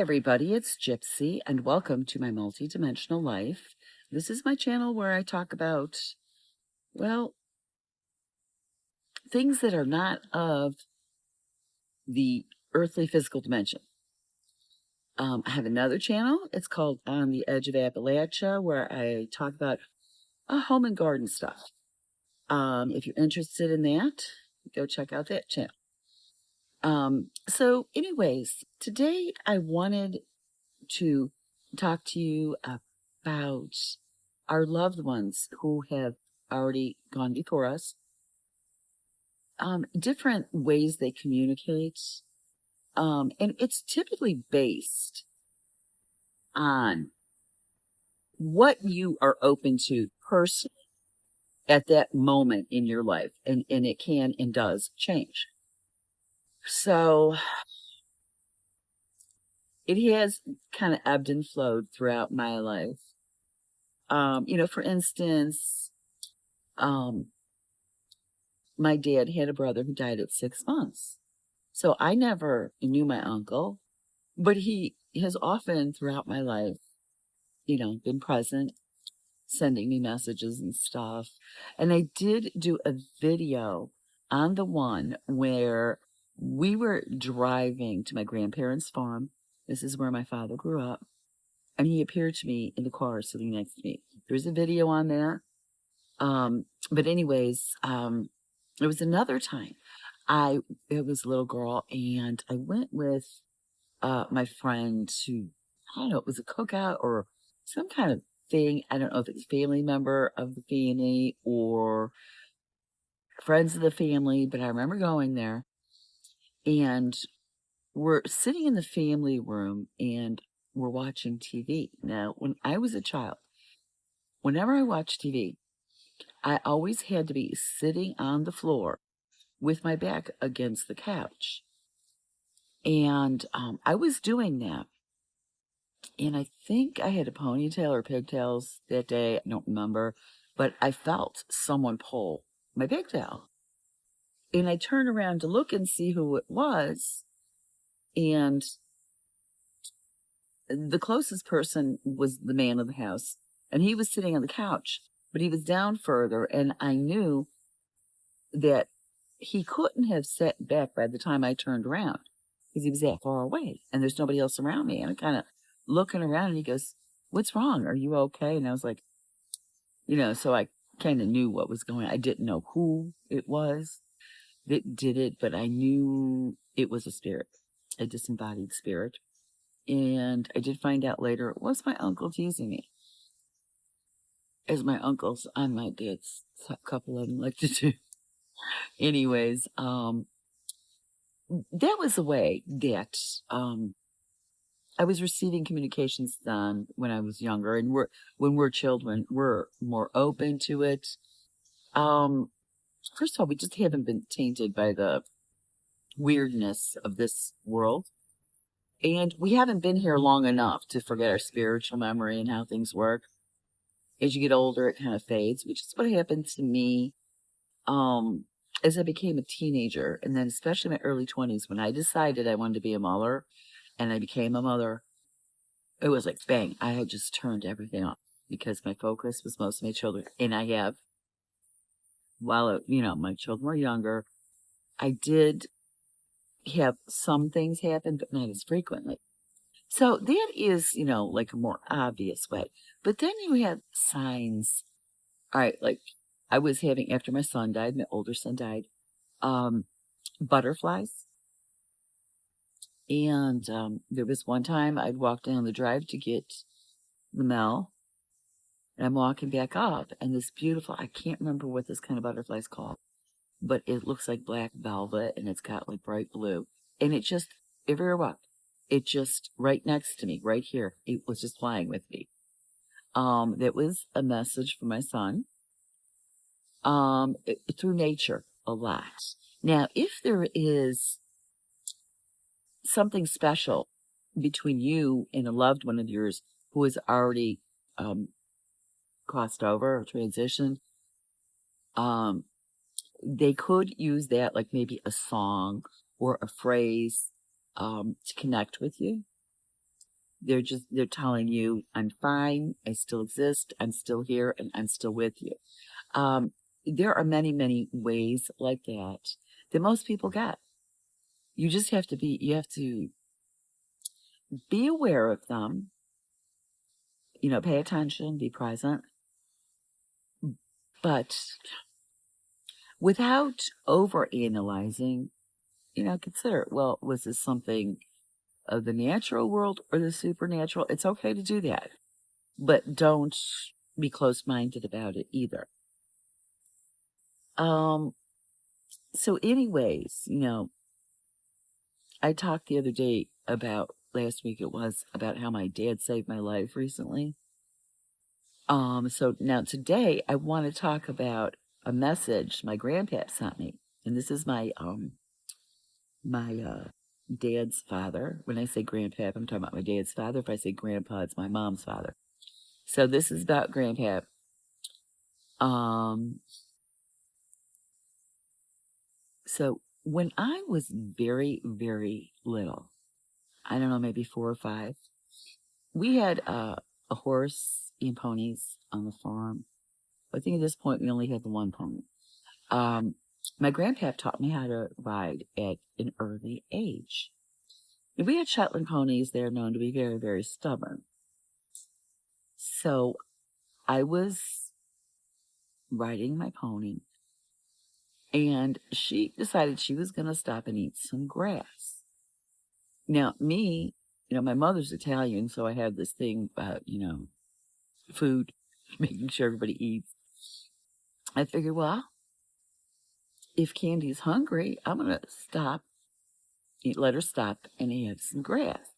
everybody, it's Gypsy, and welcome to my multi-dimensional life. This is my channel where I talk about, well, things that are not of the earthly physical dimension. I have another channel. It's called On the Edge of Appalachia, where I talk about home and garden stuff. If you're interested in that, go check out that channel. So anyways, today I wanted to talk to you about our loved ones who have already gone before us, different ways they communicate, and it's typically based on what you are open to personally at that moment in your life, and it can and does change. So it has kind of ebbed and flowed throughout my life. For instance, my dad had a brother who died at 6 months. So I never knew my uncle, but he has often throughout my life, been present, sending me messages and stuff. And I did do a video on the one where we were driving to my grandparents' farm. This is where my father grew up. And he appeared to me in the car sitting next to me. There's a video on there. But anyways, it was another time. It was a little girl, and I went with my friend to, I don't know, it was a cookout or some kind of thing. I don't know if it's a family member of the family or friends of the family, but I remember going there, and we're sitting in the family room and we're watching TV. Now, when I was a child, whenever I watched TV, I always had to be sitting on the floor with my back against the couch. And I was doing that. And I think I had a ponytail or pigtails that day. I don't remember. But I felt someone pull my pigtail. And I turned around to look and see who it was. And the closest person was the man of the house. And he was sitting on the couch. But he was down further. And I knew that he couldn't have sat back by the time I turned around because he was that far away and there's nobody else around me. And I'm kind of looking around and he goes, "What's wrong? Are you okay?" And I was like, so I kind of knew what was going on. I didn't know who it was that did it, but I knew it was a spirit, a disembodied spirit. And I did find out later it was my uncle teasing me, as my uncles on my dad's, a couple of them like to do. Anyways, that was a way that I was receiving communications done when I was younger, and when we're children, we're more open to it. First of all, we just haven't been tainted by the weirdness of this world, and we haven't been here long enough to forget our spiritual memory and how things work. As you get older, it kind of fades, which is what happened to me. As I became a teenager, and then especially in my early 20s, when I decided I wanted to be a mother, and I became a mother, it was like, bang, I had just turned everything off because my focus was most of my children. And I have, while, my children were younger, I did have some things happen, but not as frequently. So that is, like a more obvious way. But then you have signs. All right, like I was having, after my son died, my older son died, butterflies. And there was one time I'd walk down the drive to get the mail, and I'm walking back up, and this beautiful, I can't remember what this kind of butterfly is called, but it looks like black velvet, and it's got like bright blue. And it just, everywhere I walked, it just right next to me, right here, it was just flying with me. That was a message for my son. Through nature a lot. Now, if there is something special between you and a loved one of yours who has already crossed over or transitioned, they could use that, like maybe a song or a phrase, to connect with you. they're telling you, I'm fine, I still exist, I'm still here, and I'm still with you. Um, there are many, many ways like that most people get. You have to be aware of them, pay attention, be present, but without over analyzing, consider, well, was this something of the natural world or the supernatural? It's okay to do that, but don't be close minded about it either. Um, so anyways, I talked the other day about last week it was about how my dad saved my life recently. So now today I want to talk about a message my grandpap sent me. And this is my dad's father. When I say grandpap, I'm talking about my dad's father. If I say grandpa, it's my mom's father. So this is about grandpap. So when I was very, very little, I don't know, maybe 4 or 5, we had a horse and ponies on the farm. I think at this point we only had the one pony. My grandpap taught me how to ride at an early age. We had Shetland ponies. They're known to be very, very stubborn. So I was riding my pony, and she decided she was going to stop and eat some grass. Now, me, my mother's Italian, so I have this thing about, food, making sure everybody eats. I figured, well, if Candy's hungry, I'm going to let her stop and have some grass.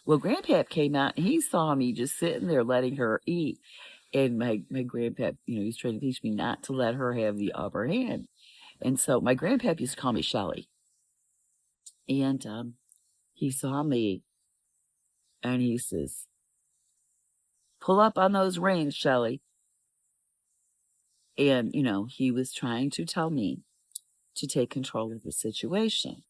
Well, Grandpap came out and he saw me just sitting there letting her eat. And my grandpap, he's trying to teach me not to let her have the upper hand. And so my grandpap used to call me Shelly. And he saw me and he says, pull up on those reins, Shelly. And, he was trying to tell me to take control of the situation.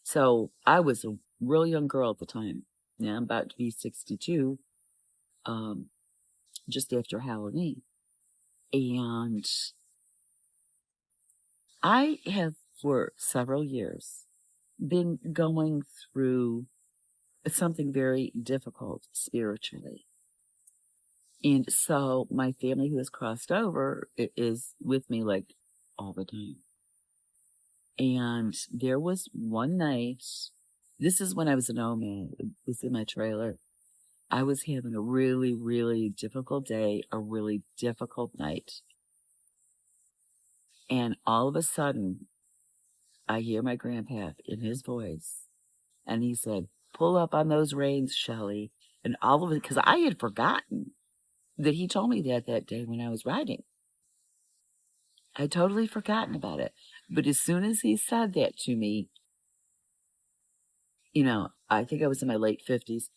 So I was a real young girl at the time. Now I'm about to be 62, just after Halloween. And I have, for several years, been going through something very difficult spiritually. And so my family who has crossed over is with me like all the time. And there was one night, this is when I was an nomad, it was in my trailer. I was having a really, really difficult day, a really difficult night. And all of a sudden, I hear my grandpa in his voice, and he said, pull up on those reins, Shelley. And all of it, because I had forgotten that he told me that day when I was riding. I'd totally forgotten about it. But as soon as he said that to me, I think I was in my late 50s,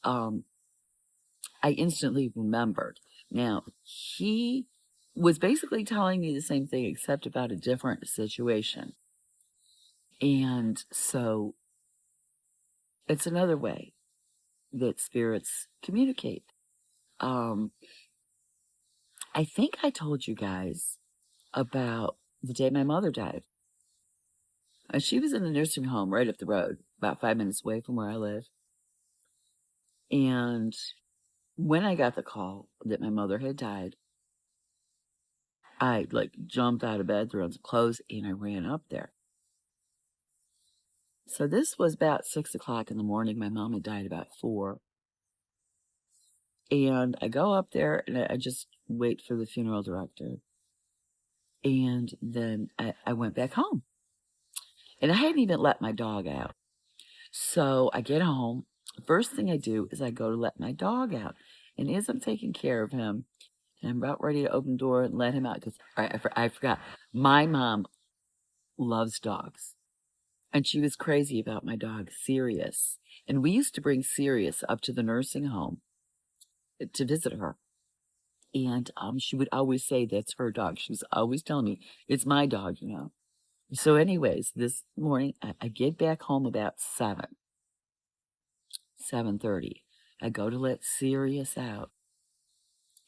I instantly remembered. Now, he was basically telling me the same thing, except about a different situation. And so it's another way that spirits communicate. I think I told you guys about the day my mother died. She was in a nursing home right up the road, about 5 minutes away from where I live. And when I got the call that my mother had died, I jumped out of bed, threw on some clothes, and I ran up there. So this was about 6 o'clock in the morning. My mom had died about 4. And I go up there and I just wait for the funeral director. And then I went back home. And I hadn't even let my dog out. So I get home. First thing I do is I go to let my dog out. And as I'm taking care of him, and I'm about ready to open the door and let him out, because I forgot, my mom loves dogs. And she was crazy about my dog, Sirius. And we used to bring Sirius up to the nursing home to visit her. And she would always say that's her dog. She was always telling me, it's my dog, So anyways, this morning, I get back home about 7:30. I go to let Sirius out.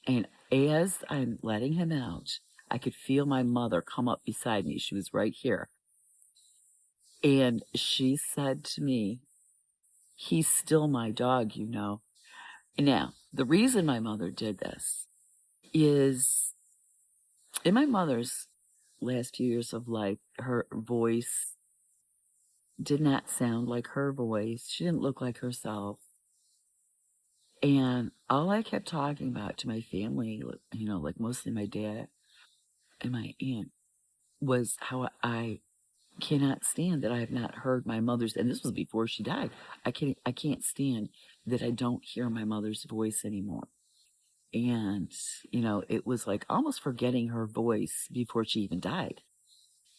And as I'm letting him out, I could feel my mother come up beside me. She was right here. And she said to me, "He's still my dog, you know." Now, the reason my mother did this is in my mother's last few years of life, her voice did not sound like her voice. She didn't look like herself. And all I kept talking about to my family, you know, like mostly my dad and my aunt, was how I cannot stand that I have not heard my mother's, and this was before she died. I can't stand that I don't hear my mother's voice anymore. And, you know, it was like almost forgetting her voice before she even died.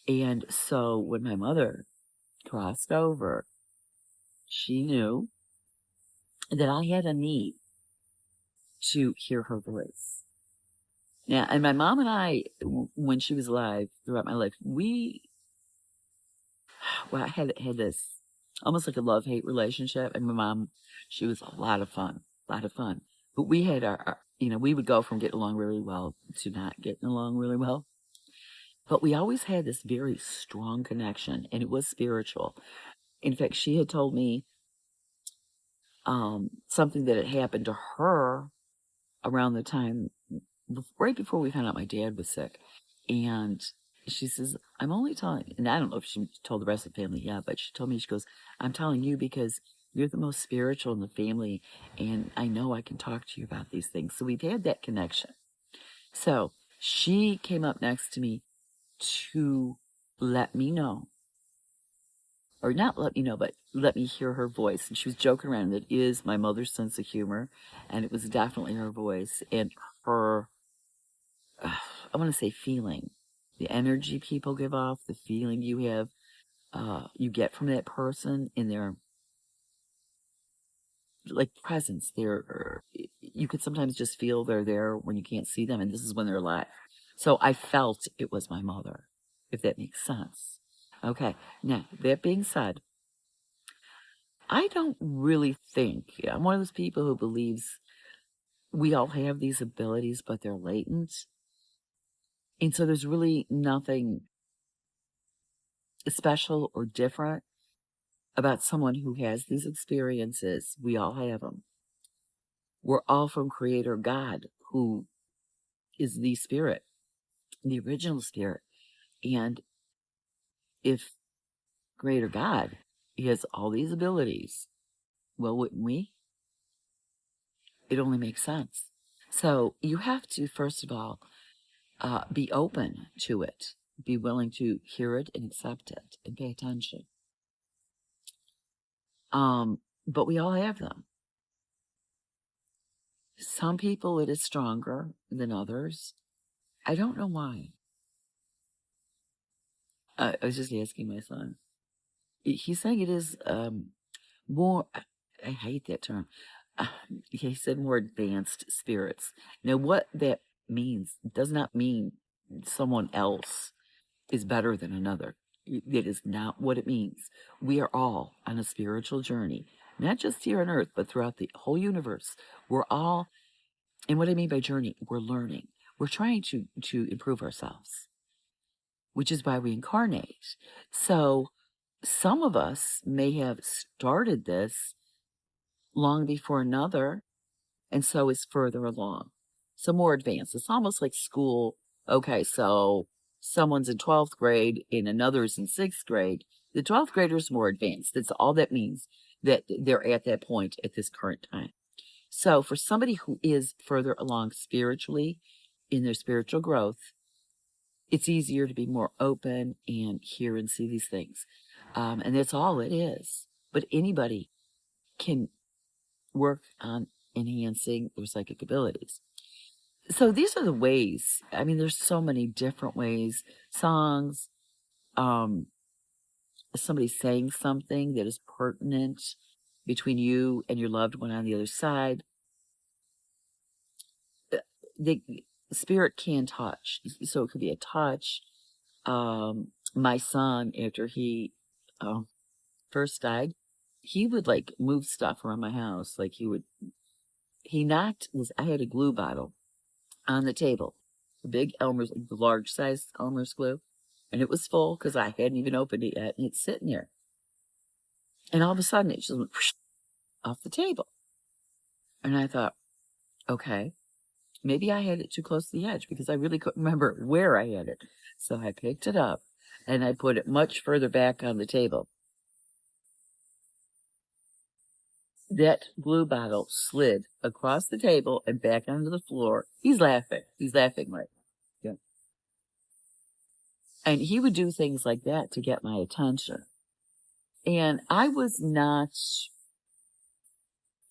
And so when my mother crossed over, she knew that I had a need to hear her voice. Yeah, and my mom and I, when she was alive throughout my life, I had this almost like a love-hate relationship. And my mom, she was a lot of fun, a lot of fun. But we had you know, we would go from getting along really well to not getting along really well. But we always had this very strong connection, and it was spiritual. In fact, she had told me something that had happened to her around the time, right before we found out my dad was sick. And she says, "I'm only telling," and I don't know if she told the rest of the family, yeah, but she told me, she goes, "I'm telling you because you're the most spiritual in the family, and I know I can talk to you about these things." So we've had that connection. So she came up next to me to let me know, or not let me know, but let me hear her voice. And she was joking around. It is my mother's sense of humor, and it was definitely her voice and her, I want to say feeling, the energy people give off, the feeling you have, you get from that person in their like presence. You could sometimes just feel they're there when you can't see them, and this is when they're alive. So I felt it was my mother, if that makes sense. Okay, now that being said, I don't really think, I'm one of those people who believes we all have these abilities, but they're latent. And so there's really nothing special or different about someone who has these experiences. We all have them. We're all from Creator God, who is the spirit, the original spirit. And if Creator God has all these abilities, well, wouldn't we? It only makes sense. So you have to, first of all, be open to it, be willing to hear it and accept it and pay attention. But we all have them. Some people it is stronger than others. I don't know why. I was just asking my son. He's saying it is more. I hate that term. Uh, he said more advanced spirits. Now, what that means does not mean someone else is better than another. It is not what it means. We are all on a spiritual journey, not just here on earth, but throughout the whole universe. We're all, and what I mean by journey, we're learning. We're trying to improve ourselves, which is why we incarnate. So some of us may have started this long before another, and so is further along. So more advanced. It's almost like school. Okay, so someone's in 12th grade and another's in 6th grade. The 12th grader is more advanced. That's all that means, that they're at that point at this current time. So for somebody who is further along spiritually in their spiritual growth, it's easier to be more open and hear and see these things. And that's all it is. But anybody can work on enhancing their psychic abilities. So these are the ways. I mean, there's so many different ways. Songs, um, somebody saying something that is pertinent between you and your loved one on the other side. The spirit can touch. So it could be a touch. My son, after he first died, he would like move stuff around my house. Like he would he knocked was I had a glue bottle on the table, the big Elmer's, the large size Elmer's glue, and it was full because I hadn't even opened it yet, and it's sitting there. And all of a sudden, it just went whoosh off the table, and I thought, okay, maybe I had it too close to the edge because I really couldn't remember where I had it. So I picked it up and I put it much further back on the table. That glue bottle slid across the table and back onto the floor. He's laughing. He's laughing like, yeah. And he would do things like that to get my attention. And I was not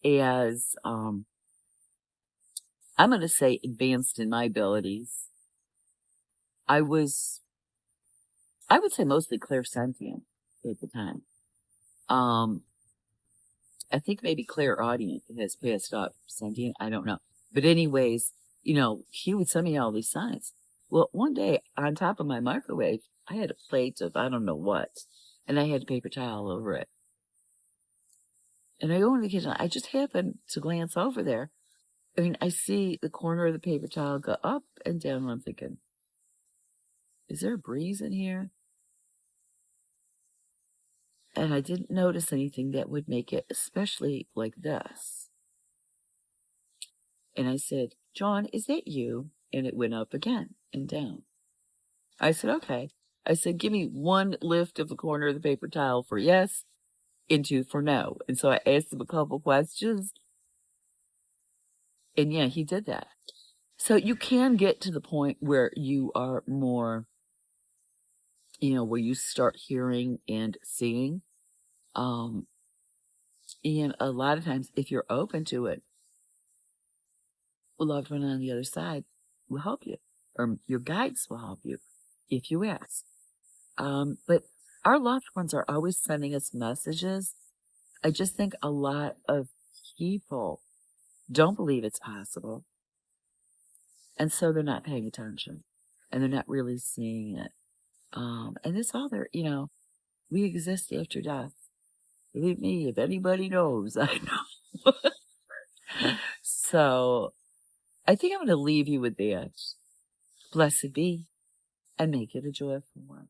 as, I'm going to say advanced in my abilities. I would say mostly clairsentient at the time. I think maybe clairaudient has passed up sentient. I don't know. But anyways, he would send me all these signs. Well, one day on top of my microwave, I had a plate of I don't know what, and I had a paper towel over it. And I go into the kitchen. I just happened to glance over there. I mean, I see the corner of the paper towel go up and down, and I'm thinking, is there a breeze in here? And I didn't notice anything that would make it especially like this. And I said, John, is that you? And it went up again and down. I said, okay. I said, give me one lift of the corner of the paper towel for yes and two for no. And so I asked him a couple questions. And yeah, he did that. So you can get to the point where you are more, where you start hearing and seeing. And a lot of times, if you're open to it, a loved one on the other side will help you, or your guides will help you if you ask. But our loved ones are always sending us messages. I just think a lot of people don't believe it's possible. And so they're not paying attention and they're not really seeing it. And it's all there, we exist after death. Believe me, if anybody knows, I know. So I think I'm going to leave you with that. Blessed be, and make it a joyful one.